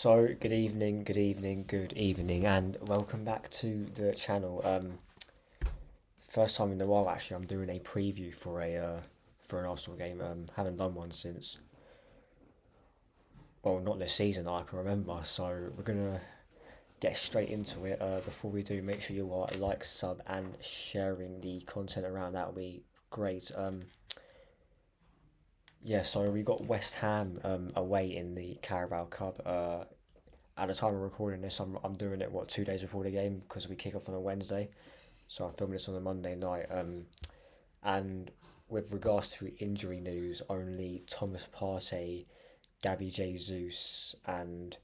Good evening, and welcome back to the channel. First time in a while, actually, I'm doing a preview for an Arsenal game. Haven't done one since, well, not this season that I can remember. So we're gonna get straight into it. Before we do, make sure you are like, sub, and sharing the content around. That would be great. Yeah. So we got West Ham away in the Carabao Cup. At the time of recording this, I'm doing it 2 days before the game because we kick off on a Wednesday, so I'm filming this on a Monday night. And with regards to injury news, only Thomas Partey, Gabby Jesus, and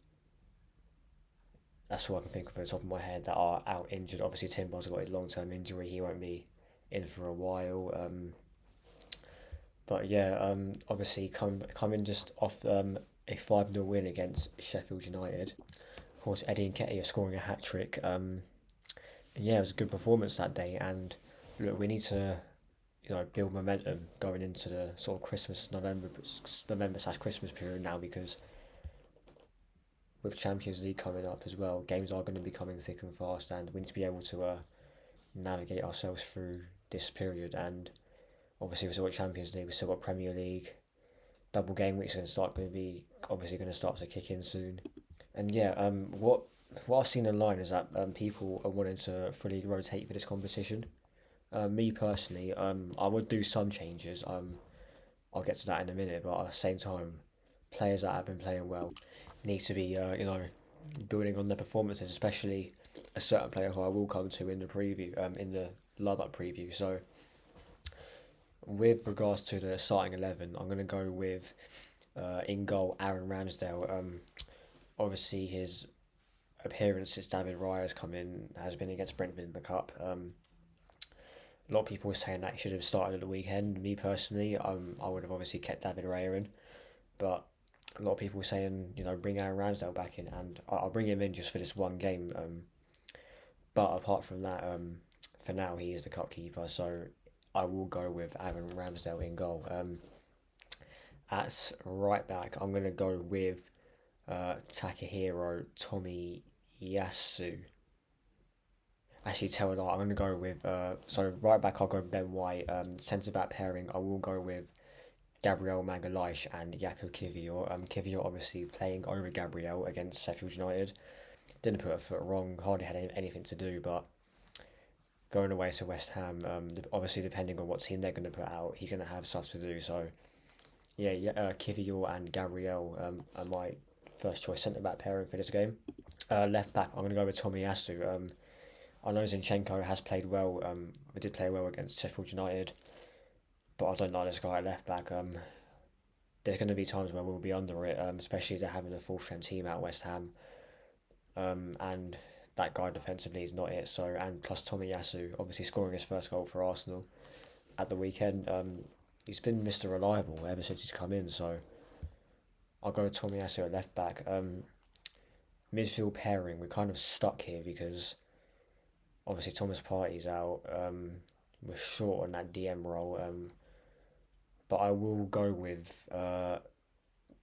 that's all I can think of at the top of my head that are out injured. Obviously, Timber's got a long term injury; he won't be in for a while. But yeah, obviously coming just off a 5-0 win against Sheffield United. Of course, Eddie Nketiah scoring a hat trick. And yeah, it was a good performance that day. And look, we need to build momentum going into the sort of November slash Christmas period now, because with Champions League coming up as well, games are going to be coming thick and fast, and we need to be able to navigate ourselves through this period. And obviously, we still got Champions League, we still got Premier League. Double game weeks going to start to kick in soon. And yeah, what I've seen online is that people are wanting to fully rotate for this competition. Me personally, I would do some changes. I'll get to that in a minute, but at the same time, players that have been playing well need to be building on their performances, especially a certain player who I will come to in the preview, in the Ludlow preview. So with regards to the starting 11, I'm going to go with in goal Aaron Ramsdale. Obviously, his appearance since David Raya has come in has been against Brentford in the Cup. A lot of people were saying that he should have started at the weekend. Me personally, I would have obviously kept David Raya in, but a lot of people were saying, bring Aaron Ramsdale back in, and I'll bring him in just for this one game. But apart from that, for now, he is the cup keeper, so I will go with Aaron Ramsdale in goal. At right back, I'm going to go with Takahiro Tomiyasu. Actually, tell a lot. I'm going to go with so right back. I'll go Ben White. Centre back pairing. I will go with Gabriel Magalhaes and Jaco Kivior. Kivior obviously playing over Gabriel against Sheffield United. Didn't put a foot wrong. Hardly had anything to do, but going away to West Ham. Obviously, depending on what team they're going to put out, he's going to have stuff to do. So yeah, Kivior and Gabriel are my first choice centre back pairing for this game. Left back, I'm going to go with Tomiyasu. I know Zinchenko has played well. Did play well against Sheffield United, but I don't like this guy at left back. There's going to be times where we'll be under it, especially if they're having a full strength team at West Ham. And that guy defensively is not it. So, and plus Tomiyasu obviously scoring his first goal for Arsenal at the weekend. He's been Mr. Reliable ever since he's come in. So I'll go with Tomiyasu at left back. Midfield pairing, we're kind of stuck here because obviously Thomas Partey's out. We're short on that DM role. But I will go with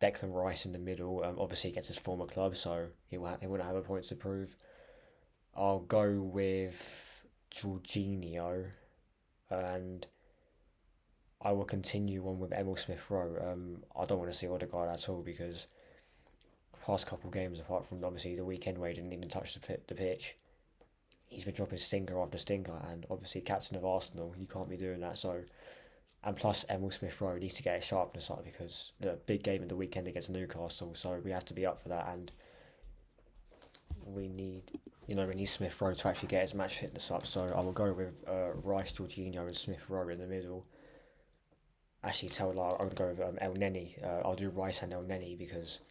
Declan Rice in the middle. Obviously against his former club, so he wouldn't have a point to prove. I'll go with Jorginho, and I will continue on with Emil Smith Rowe. I don't want to see Odegaard at all because past couple games, apart from obviously the weekend where he didn't even touch the pitch, he's been dropping stinker after stinker, and obviously captain of Arsenal, you can't be doing that. So, and plus Emil Smith Rowe needs to get his sharpness up because the big game of the weekend against Newcastle, so we have to be up for that, and we need Smith Rowe to actually get his match fitness up. So I will go with Rice, Jorginho, and Smith Rowe in the middle. Actually, I'm going to go with El Neni. I'll do Rice and El Neni because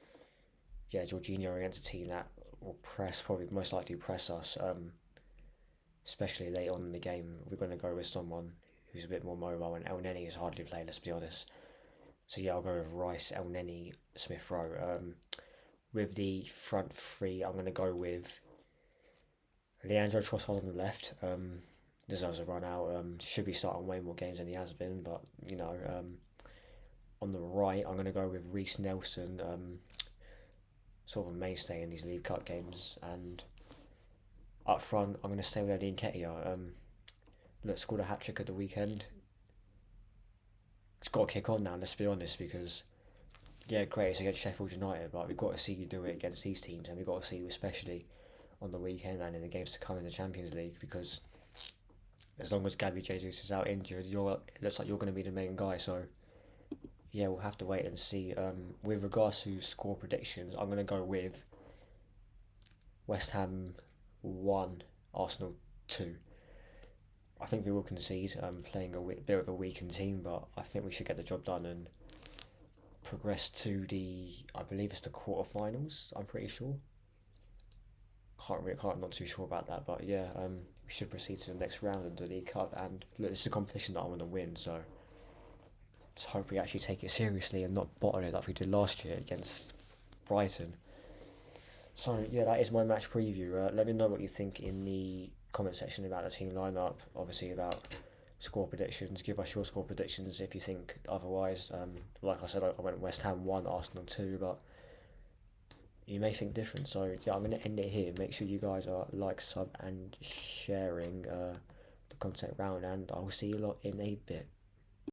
yeah, Jorginho against a team that will probably most likely press us. Especially late on in the game, we're going to go with someone who's a bit more mobile, and El Neni is hardly played, let's be honest. So yeah, I'll go with Rice, El Neni, Smith Rowe. With the front three, I'm going to go with Leandro Trossard on the left. Deserves a run out. Should be starting way more games than he has been, but on the right, I'm going to go with Reece Nelson. sort of a mainstay in these League Cup games. And up front, I'm going to stay with Eddie Nketiah. Look, scored a hat trick at the weekend. It's got to kick on now. Let's be honest, because yeah, great, it's against Sheffield United, but we've got to see you do it against these teams, and we've got to see you especially on the weekend and in the games to come in the Champions League, because as long as Gabby Jesus is out injured, it looks like you're going to be the main guy. So yeah, we'll have to wait and see. With regards to score predictions, I'm going to go with West Ham 1, Arsenal 2. I think we will concede, playing a bit of a weakened team, but I think we should get the job done and progress to I believe it's the quarterfinals. I'm pretty sure. I'm not too sure about that, but yeah, we should proceed to the next round of the League Cup. And look, this is a competition that I want to win, so let's hope we actually take it seriously and not bottle it like we did last year against Brighton. So yeah, that is my match preview. Let me know what you think in the comment section about the team lineup. Obviously about score predictions. Give us your score predictions if you think otherwise. Like I said, I went West Ham 1, Arsenal 2, but you may think different. So yeah, I'm going to end it here. Make sure you guys are like, sub and sharing the content round, and I will see you lot in a bit.